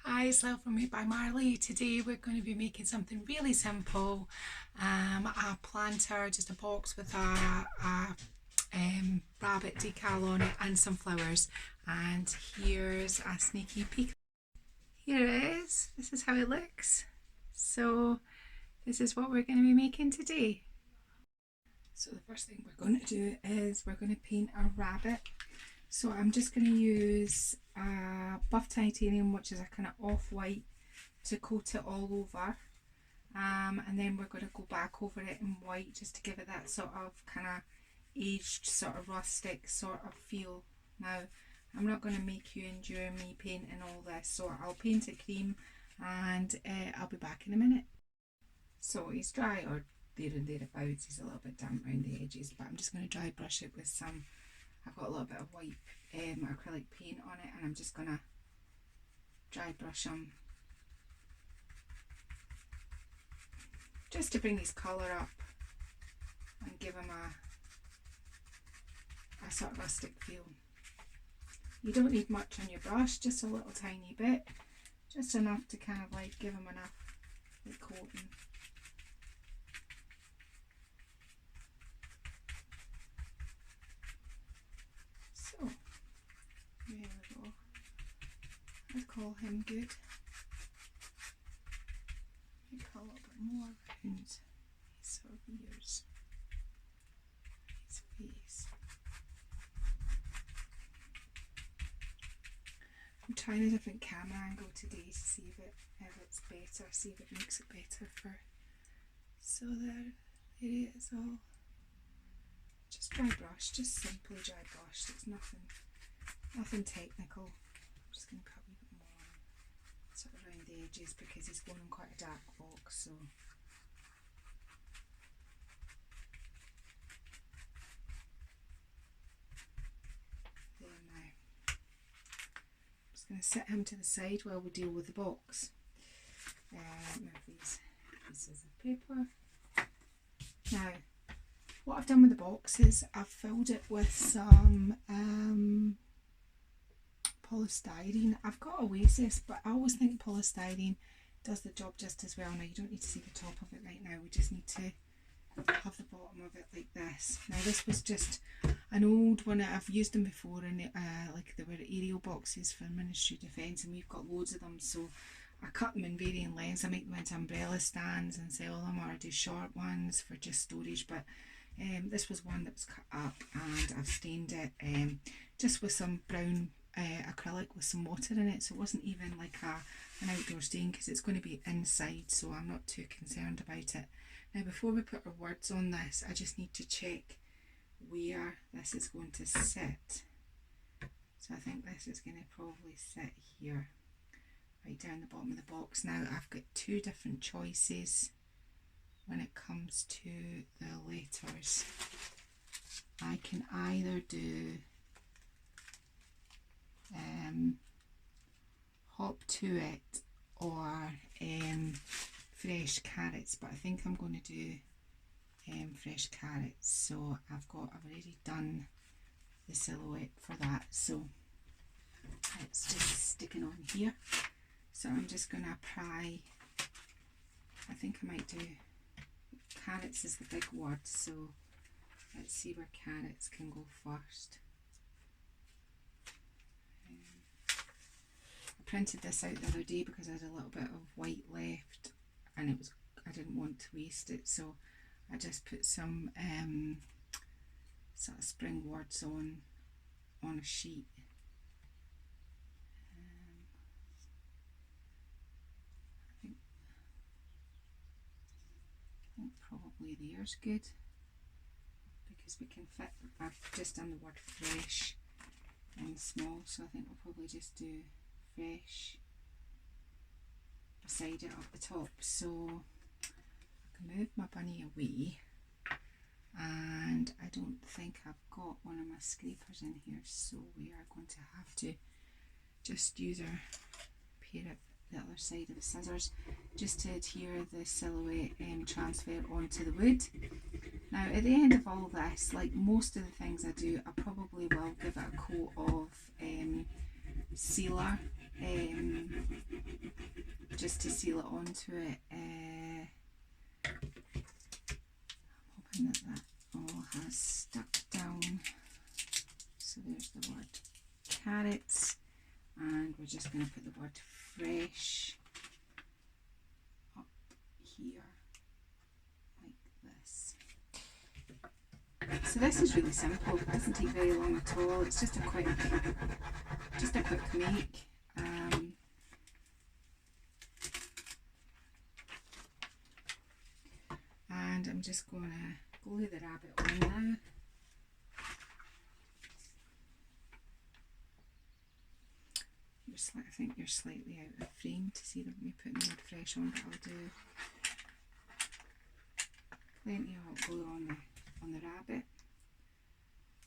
Hi, it's Lil from Made by Marley. Today we're going to be making something really simple. A planter, just a box with a rabbit decal on it and some flowers. And here's a sneaky peek. Here it is. This is how it looks. So this is what we're going to be making today. So the first thing we're going to do is we're going to paint a rabbit. So I'm just going to use buff titanium, which is a kind of off-white, to coat it all over. And then we're going to go back over it in white just to give it that sort of kind of aged, sort of rustic sort of feel. Now, I'm not going to make you endure me painting all this, so I'll paint it cream and I'll be back in a minute. So he's dry, or there and thereabouts. He's a little bit damp around the edges, but I'm just going to dry brush it with some. I've got a little bit of white acrylic paint on it, and I'm just going to dry brush him just to bring his colour up and give him a sort of rustic feel. You don't need much on your brush, just a little tiny bit, just enough to kind of like give him enough like coating. So, there we go. I'd call him good. Make a little bit more around his sort of ears, his face. I'm trying a different camera angle today to see if it's better, see if it makes it better for. So there it is all. Just dry brush, just simply dry brush. It's nothing technical. I'm just going to put a wee bit more sort of around the edges because he's going on quite a dark box. So there now. I'm just going to set him to the side while we deal with the box. Move these pieces of paper. Now, what I've done with the box is I've filled it with some polystyrene. I've got Oasis, but I always think polystyrene does the job just as well. Now, you don't need to see the top of it right now. We just need to have the bottom of it like this. Now, this was just an old one. I've used them before, and like they were Ariel boxes for Ministry of Defence, and we've got loads of them. So I cut them in varying lengths. I make them into umbrella stands and sell them, or I do short ones for just storage. But this was one that was cut up, and I've stained it just with some brown acrylic with some water in it, so it wasn't even like an outdoor stain because it's going to be inside, so I'm not too concerned about it. Now, before we put our words on this, I just need to check where this is going to sit. So I think this is going to probably sit here, right down the bottom of the box. Now, I've got two different choices when it comes to the letters. I can either do hop to it or fresh carrots, but I think I'm going to do fresh carrots. So I've already done the silhouette for that, so it's just sticking on here. So I'm just going to apply, I think I might do carrots is the big word, so let's see where carrots can go first. I printed this out the other day because I had a little bit of white left, and I didn't want to waste it, so I just put some sort of spring words on a sheet. I think probably there's good because we can fit. I've just done the word fresh in small, so I think we'll probably just do fresh beside it up the top. So I can move my bunny away, and I don't think I've got one of my scrapers in here, so we are going to have to just either pair it the other side of the scissors just to adhere the silhouette and transfer onto the wood. Now, at the end of all this, like most of the things I do, I probably will give it a coat of sealer just to seal it onto it. I'm hoping that that all has stuck down. So there's the word carrots, and we're just going to put the word fresh up here like this. So this is really simple. It doesn't take very long at all. It's just a quick make. And I'm just going to glue the rabbit on now. I think you're slightly out of frame to see me putting the word fresh on, but I'll do plenty of hot glue on the rabbit.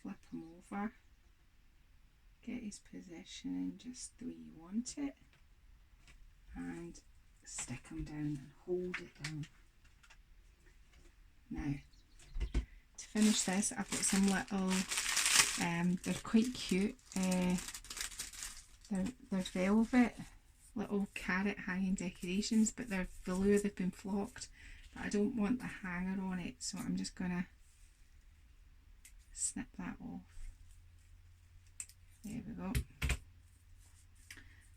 Flip him over, get his position just the way you want it, and stick him down and hold it down. Now, to finish this, I've got some little, they're quite cute, they're velvet, little carrot hanging decorations, but they're velour, they've been flocked, but I don't want the hanger on it, so I'm just going to snip that off. There we go.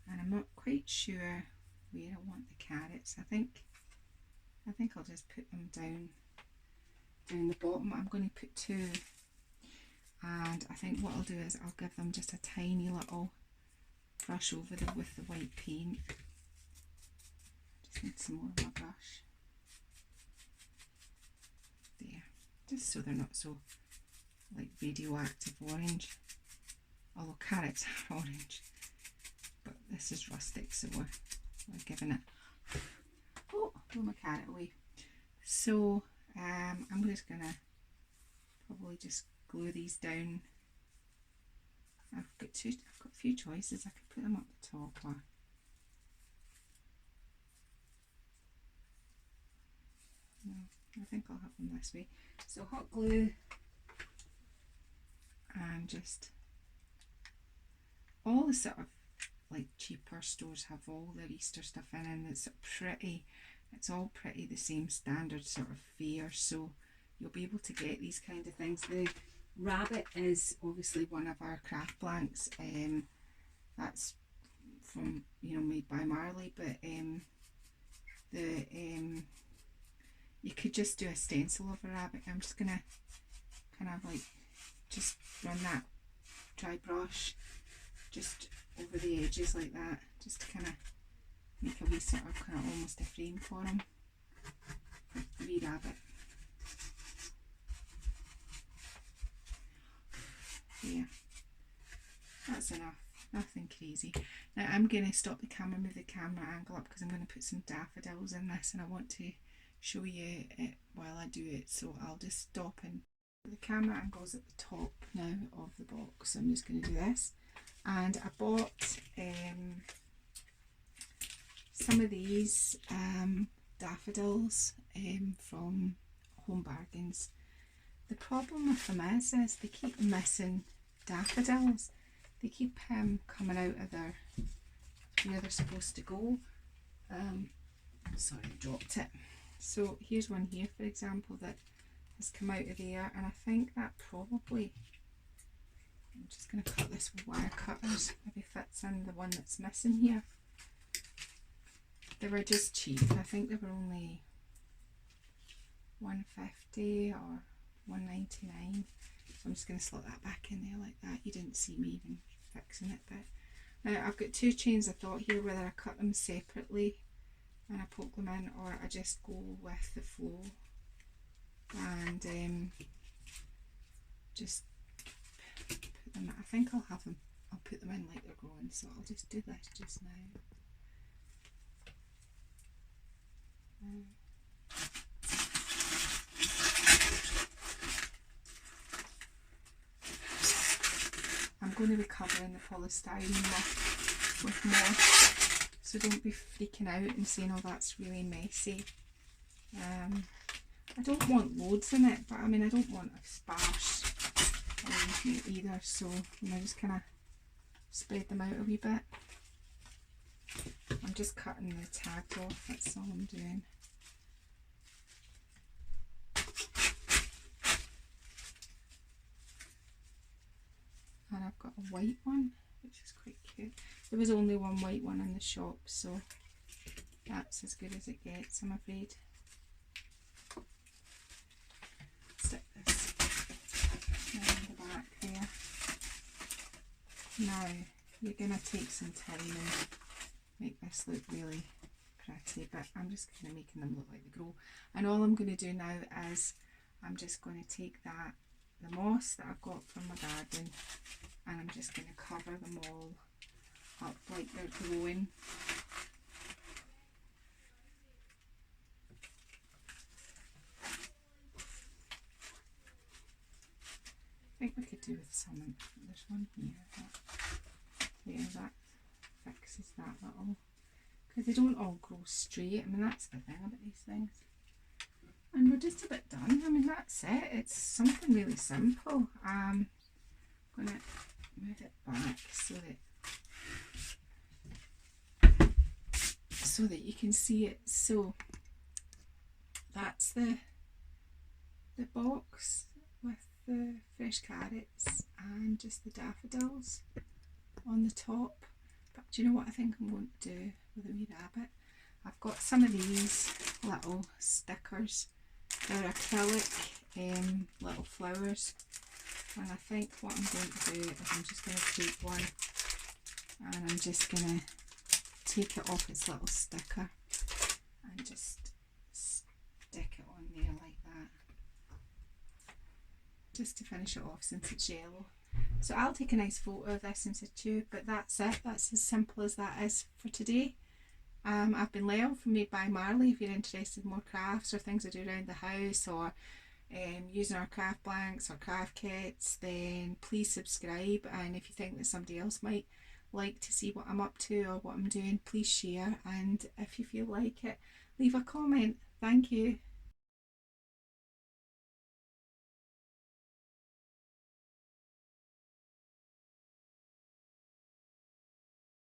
And I'm not quite sure where I want the carrots. I think I'll just put them down the bottom. I'm going to put two, and I think what I'll do is I'll give them just a tiny little brush over them with the white paint. Just need some more of my brush. There, just so they're not so like radioactive orange, although carrots are orange, but this is rustic, so we're giving it, oh, throw my carrot away. So I'm just gonna probably just glue these down. I've got a few choices. I could put them up the top, or no, I think I'll have them this way. So hot glue, and just all the sort of like cheaper stores have all their Easter stuff in, and it's pretty, it's all pretty the same standard sort of fare, so you'll be able to get these kind of things. The rabbit is obviously one of our craft blanks, that's from, you know, made by Marley, but you could just do a stencil of a rabbit. I'm just gonna kind of like just run that dry brush just over the edges like that, just to kind of make a wee sort of kind of almost a frame for him, the wee rabbit. Yeah, that's enough, nothing crazy. Now I'm going to stop the camera, move the camera angle up, because I'm going to put some daffodils in this, and I want to show you it while I do it, so I'll just stop, and the camera angle's at the top now of the box, so I'm just going to do this. And I bought some of these daffodils from Home Bargains. The problem with them is they keep missing daffodils. They keep coming out of where they're supposed to go. Sorry, I dropped it. So here's one here, for example, that has come out of there, and I think that probably, I'm just going to cut this with wire cutters, maybe fits in the one that's missing here. They were just cheap. I think they were only $1.50 or $1.99. So I'm just going to slot that back in there like that. You didn't see me even fixing it, but now I've got two chains of thought here, whether I cut them separately and I poke them in, or I just go with the flow and just put them, I think I'll put them in like they're growing, so I'll just do this just now. I'm going to be covering the polystyrene with more, so don't be freaking out and saying, oh, that's really messy. I don't want loads in it, but I mean, I don't want a sparse arrangement either, so you know, just kind of spread them out a wee bit. I'm just cutting the tag off, that's all I'm doing. And I've got a white one, which is quite cute. There was only one white one in the shop, so that's as good as it gets, I'm afraid. Stick this around the back there. Now, you're going to take some time and make this look really pretty, but I'm just kind of making them look like they grow. And all I'm going to do now is I'm just going to take the moss that I've got from my garden, and I'm just going to cover them all up like they're growing. I think we could do with some, there's one here, that fixes that little, because they don't all grow straight. I mean, that's the thing about these things. And we're just about done. I mean, that's it. It's something really simple. I'm going to move it back so that you can see it. So that's the box with the fresh carrots and just the daffodils on the top. But do you know what I think I'm going to do with a wee rabbit? I've got some of these little stickers. They're acrylic little flowers, and I think what I'm going to do is I'm just going to take one and I'm just going to take it off its little sticker and just stick it on there like that, just to finish it off since it's yellow. So I'll take a nice photo of this in situ, but that's it. That's as simple as that is for today. I've been Lyle from Made by Marley. If you're interested in more crafts or things I do around the house, or using our craft blanks or craft kits, then please subscribe. And if you think that somebody else might like to see what I'm up to or what I'm doing, please share. And if you feel like it, leave a comment. Thank you.